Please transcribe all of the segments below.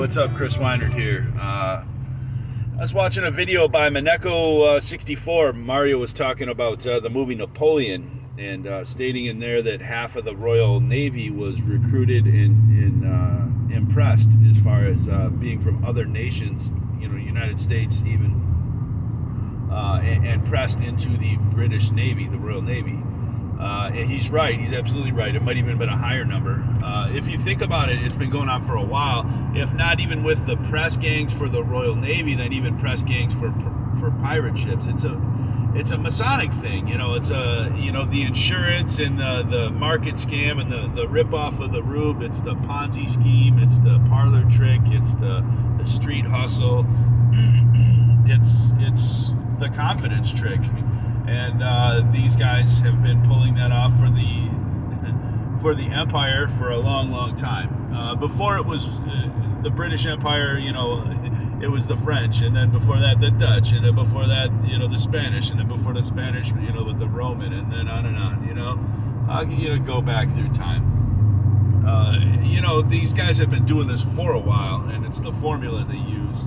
what's up? Chris Weinert here. I was watching a video by Maneko64. Mario was talking about the movie Napoleon and stating in there that half of the Royal Navy was recruited and impressed as far as being from other nations, United States even, and pressed into the British Navy, the Royal Navy. And he's right. He's absolutely right. It might even have been a higher number. If you think about it, it's been going on for a while. If not even with the press gangs for the Royal Navy, then even press gangs for pirate ships. It's a Masonic thing. It's the insurance and the market scam and the ripoff of the rube. It's the Ponzi scheme. It's the parlor trick. It's the street hustle. It's the confidence trick. And these guys have been pulling that off for the empire for a long, long time. Before it was the British Empire, it was the French, and then before that the Dutch, and then before that the Spanish, and then before the Spanish with the Roman, and then on and on. Go back through time. These guys have been doing this for a while, and it's the formula they use.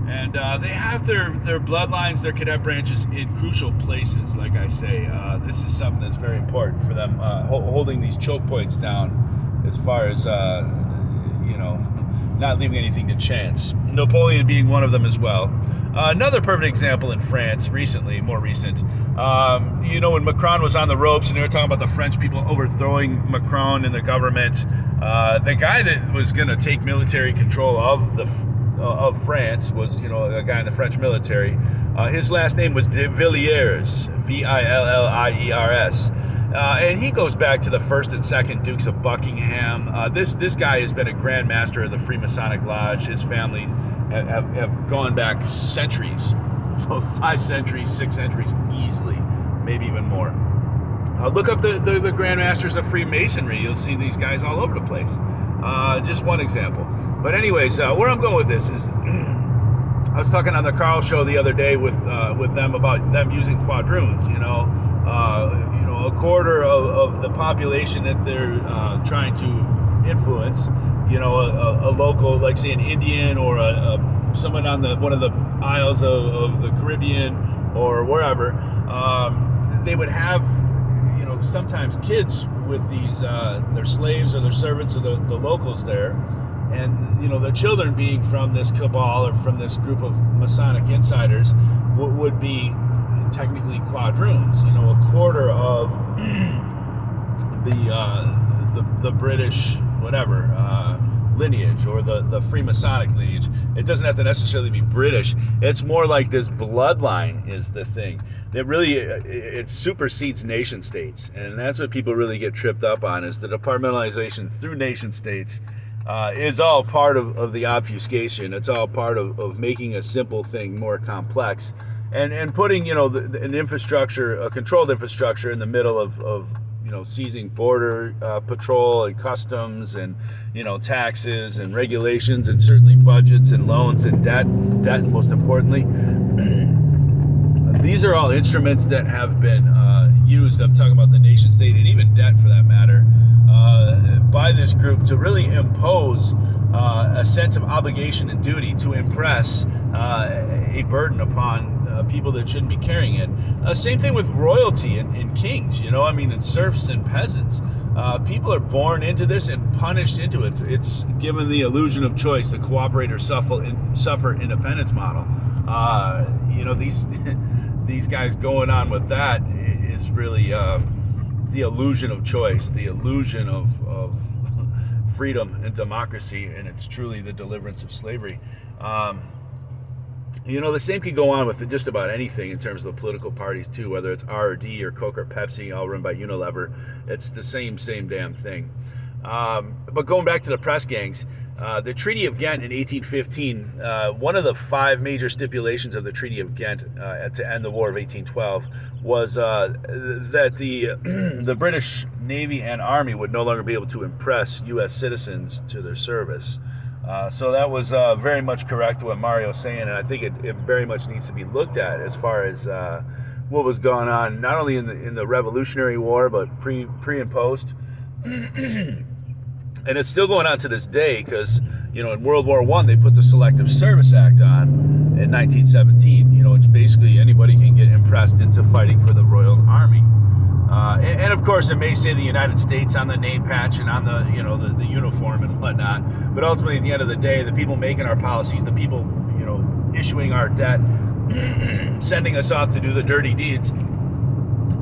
And they have their bloodlines, their cadet branches in crucial places, like I say. This is something that's very important for them, holding these choke points down as far as, not leaving anything to chance. Napoleon being one of them as well. Another perfect example in France more recent. When Macron was on the ropes and they were talking about the French people overthrowing Macron and the government, the guy that was going to take military control of France was, a guy in the French military. His last name was de Villiers, Villiers, and he goes back to the first and second Dukes of Buckingham. This guy has been a Grand Master of the Freemasonic Lodge. His family have gone back centuries, 5 centuries, 6 centuries easily, maybe even more. Look up the Grand Masters of Freemasonry. You'll see these guys all over the place. Just one example. But anyways, where I'm going with this is, I was talking on the Carl show the other day with them about them using quadroons. A quarter of the population that they're trying to influence. A local, like say an Indian or someone on one of the isles of the Caribbean or wherever. They would have sometimes kids with these their slaves or their servants or the locals there, and the children being from this cabal or from this group of Masonic insiders would be technically quadroons. A quarter of the British lineage or the Freemasonic lineage. It doesn't have to necessarily be British. It's more like this bloodline is the thing that really it supersedes nation states, and that's what people really get tripped up on, is the departmentalization through nation states is all part of the obfuscation. It's all part of making a simple thing more complex, and putting an infrastructure, a controlled infrastructure, in the middle of seizing border patrol and customs and taxes and regulations and certainly budgets and loans and debt most importantly. These are all instruments that have been used, I'm talking about the nation state and even debt for that matter, by this group to really impose a sense of obligation and duty to impress a burden upon people that shouldn't be carrying it. Same thing with royalty and kings, and serfs and peasants. People are born into this and punished into it. It's given the illusion of choice, the cooperate or suffer independence model. These guys going on with that is really the illusion of choice, the illusion of freedom and democracy, and it's truly the deliverance of slavery. The same can go on with just about anything in terms of the political parties too, whether it's R or D or Coke or Pepsi, all run by Unilever. It's the same damn thing. But going back to the press gangs, the Treaty of Ghent in 1815, one of the 5 major stipulations of the Treaty of Ghent to end the War of 1812 was that the British Navy and Army would no longer be able to impress U.S. citizens to their service. So that was very much correct what Mario's saying, and I think it very much needs to be looked at as far as what was going on, not only in the Revolutionary War, but pre and post. And it's still going on to this day because, in World War I, they put the Selective Service Act on in 1917, which basically anybody can get impressed into fighting for the Royal Army. And of course, it may say the United States on the name patch and on the, the uniform and whatnot. But ultimately, at the end of the day, the people making our policies, the people, issuing our debt, sending us off to do the dirty deeds,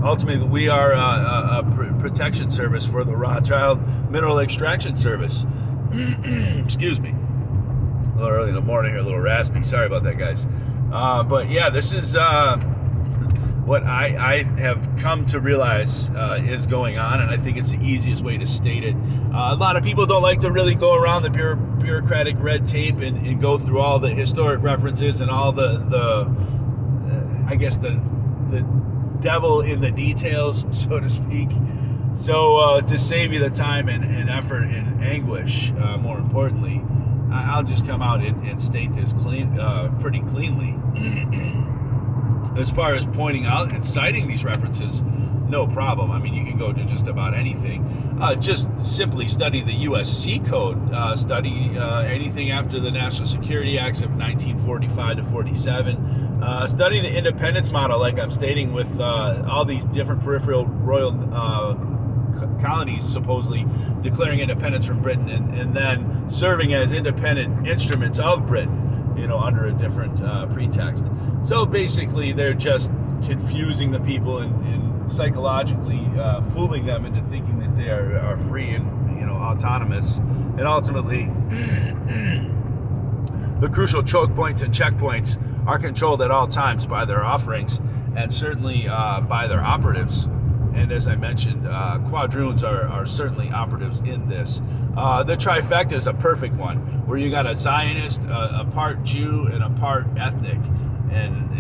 ultimately, we are a protection service for the Rothschild Mineral Extraction Service. Excuse me. A little early in the morning here, a little raspy. Sorry about that, guys. But yeah, this is what I have come to realize is going on, and I think it's the easiest way to state it. A lot of people don't like to really go around the bureaucratic red tape and go through all the historic references and all the devil in the details, so to speak. So to save you the time and effort and anguish, more importantly, I'll just come out and state this pretty cleanly. As far as pointing out and citing these references, no problem. I mean, you can go to just about anything. Just simply study the U.S.C. Code. Study anything after the National Security Acts of 1945 to 47. Study the independence model, like I'm stating, with all these different peripheral royal colonies supposedly declaring independence from Britain and then serving as independent instruments of Britain, under a different pretext. So basically, they're just confusing the people and psychologically fooling them into thinking that they are free and autonomous. And ultimately, the crucial choke points and checkpoints are controlled at all times by their offerings and certainly by their operatives. And as I mentioned, quadroons are certainly operatives in this. The trifecta is a perfect one, where you got a Zionist, a part Jew, and a part ethnic. And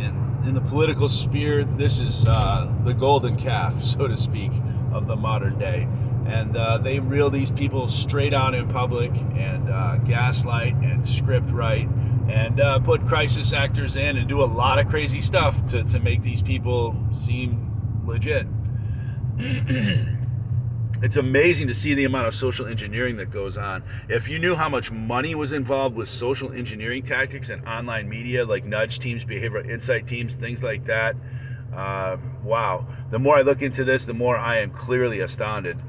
in the political sphere, this is the golden calf, so to speak, of the modern day. And they reel these people straight out in public and gaslight and script write and put crisis actors in and do a lot of crazy stuff to make these people seem legit. It's amazing to see the amount of social engineering that goes on. If you knew how much money was involved with social engineering tactics and online media, like nudge teams, behavioral insight teams, things like that, wow. The more I look into this, the more I am clearly astounded.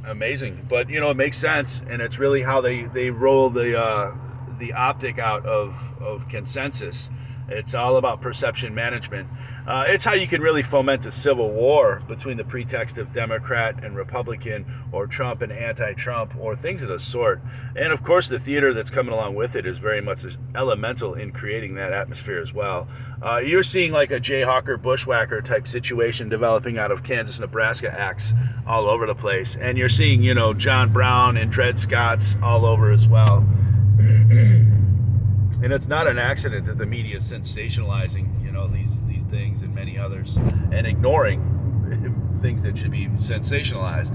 Amazing. But, it makes sense, and it's really how they roll the optic out of consensus. It's all about perception management. It's how you can really foment a civil war between the pretext of Democrat and Republican, or Trump and anti-Trump, or things of the sort. And of course, the theater that's coming along with it is very much elemental in creating that atmosphere as well. You're seeing like a Jayhawker, bushwhacker type situation developing out of Kansas, Nebraska acts all over the place. And you're seeing, John Brown and Dred Scott's all over as well. And it's not an accident that the media is sensationalizing, these things and many others, and ignoring things that should be sensationalized.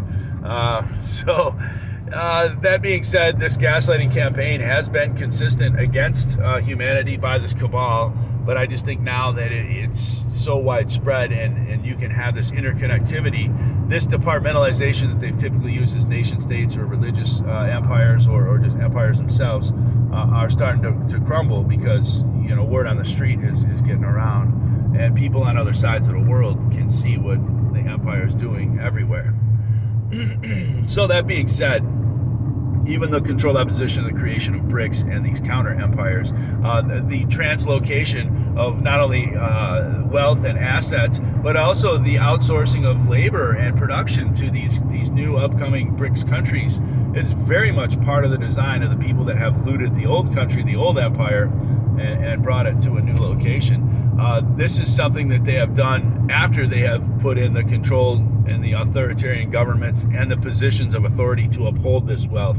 That being said, this gaslighting campaign has been consistent against humanity by this cabal, but I just think now that it's so widespread and you can have this interconnectivity, this departmentalization that they've typically used as nation states or religious empires or just empires themselves are starting to crumble because, word on the street is getting around, and people on other sides of the world can see what the empire is doing everywhere. So that being said, even the controlled opposition of the creation of BRICS and these counter empires, the translocation of not only wealth and assets, but also the outsourcing of labor and production to these new upcoming BRICS countries is very much part of the design of the people that have looted the old country, the old empire, and brought it to a new location. This is something that they have done after they have put in the control and the authoritarian governments and the positions of authority to uphold this wealth.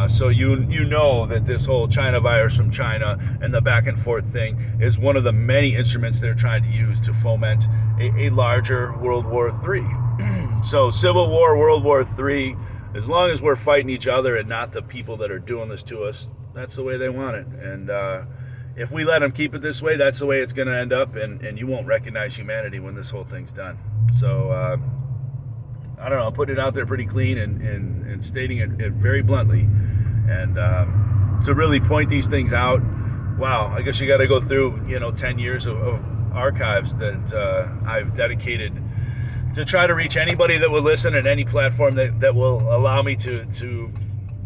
So you know that this whole China virus from China and the back and forth thing is one of the many instruments they're trying to use to foment a larger World War III. So Civil War, World War III, as long as we're fighting each other and not the people that are doing this to us, that's the way they want it. And if we let them keep it this way, that's the way it's going to end up, and you won't recognize humanity when this whole thing's done. So I don't know, putting it out there pretty clean and stating it very bluntly. And to really point these things out, wow, I guess you got to go through, 10 years of archives that I've dedicated to try to reach anybody that will listen at any platform that will allow me to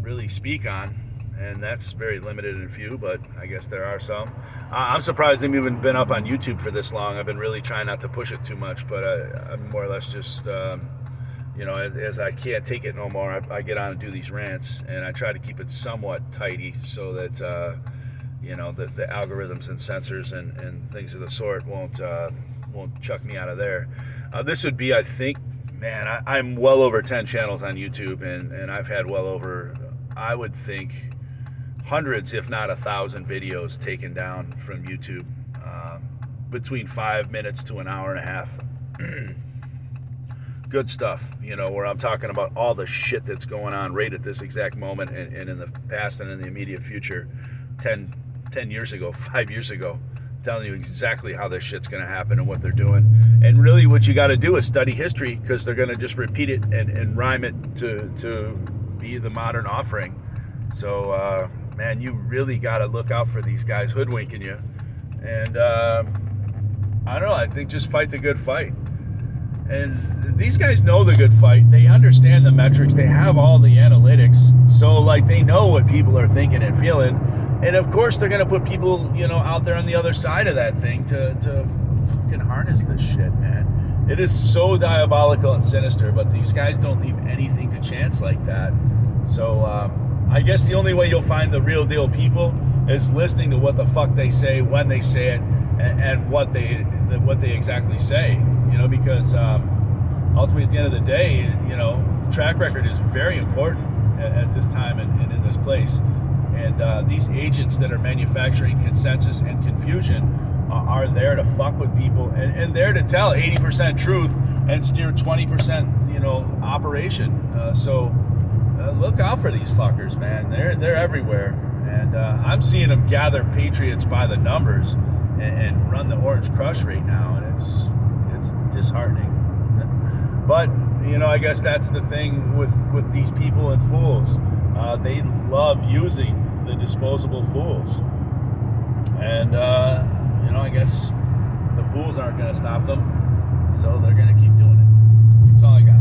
really speak on. And that's very limited and few, but I guess there are some. I'm surprised they've even been up on YouTube for this long. I've been really trying not to push it too much, but I'm more or less just, as I can't take it no more, I get on and do these rants, and I try to keep it somewhat tidy so that, the algorithms and sensors and things of the sort won't chuck me out of there. This would be, I think, man, I'm well over 10 channels on YouTube, and I've had well over, I would think, hundreds, if not 1,000 videos taken down from YouTube, between 5 minutes to an hour and a half. Good stuff, where I'm talking about all the shit that's going on right at this exact moment and in the past and in the immediate future. 10 years ago, 5 years ago, telling you exactly how this shit's going to happen and what they're doing. And really what you got to do is study history, because they're going to just repeat it and rhyme it to be the modern offering. So, man, you really got to look out for these guys hoodwinking you. And I don't know, I think just fight the good fight. And these guys know the good fight. They understand the metrics. They have all the analytics. So, like, they know what people are thinking and feeling. And, of course, they're going to put people, out there on the other side of that thing to fucking harness this shit, man. It is so diabolical and sinister, but these guys don't leave anything to chance like that. So, I guess the only way you'll find the real deal people is listening to what the fuck they say, when they say it, and what they exactly say. Because ultimately at the end of the day, track record is very important at this time and in this place. And these agents that are manufacturing consensus and confusion are there to fuck with people and there to tell 80% truth and steer 20%, operation. So look out for these fuckers, man. They're everywhere. And I'm seeing them gather patriots by the numbers and run the Orange Crush right now, and it's disheartening. But I guess that's the thing with these people and fools. They love using the disposable fools, and I guess the fools aren't going to stop them, so they're going to keep doing it. That's all I got.